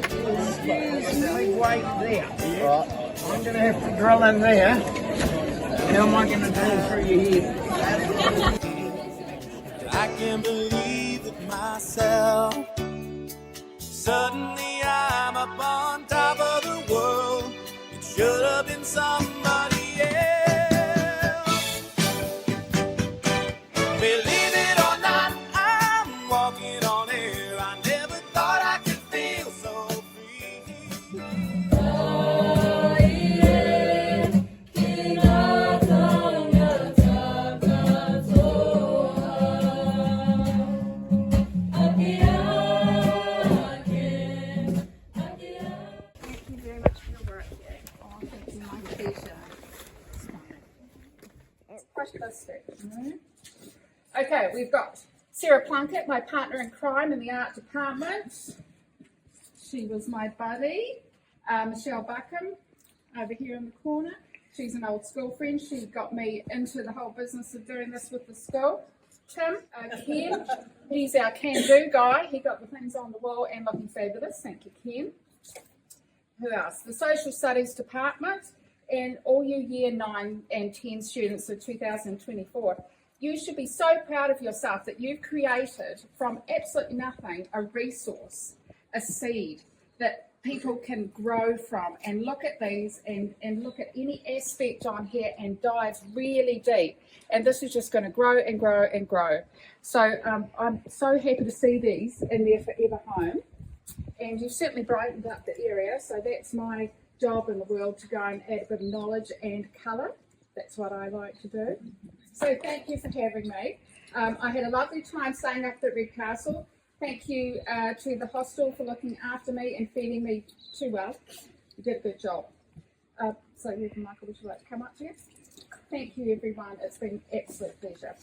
big weight there. Right. I'm going to have to drill in there. How am I going to do through your head? I can't believe it myself. Suddenly I'm up on top of the world. It should have been somebody else. Believe it or not, I'm walking on air. I never thought I could feel so free. Thank you very much for your work, Jay. Oh, thank you, my pleasure. Push this through. Okay, we've got Sarah Plunkett, my partner in crime in the art department. She was my buddy. Michelle Buckham, over here in the corner. She's an old school friend. She got me into the whole business of doing this with the school. Tim, Ken, he's our can-do guy. He got the things on the wall and looking fabulous. Thank you, Ken. Who else? The Social Studies Department and all you Year 9 and 10 students of 2024. You should be so proud of yourself that you've created from absolutely nothing a resource, a seed that people can grow from, and look at these and look at any aspect on here and dive really deep. And this is just going to grow and grow and grow. So I'm so happy to see these in their forever home. And you've certainly brightened up the area, so that's my job in the world, to go and add a bit of knowledge and colour. That's what I like to do. So thank you for having me. I had a lovely time staying up at Red Castle. Thank you to the hostel for looking after me and feeding me too well. You did a good job. So Michael, would you like to come up here? Thank you, everyone. It's been an absolute pleasure.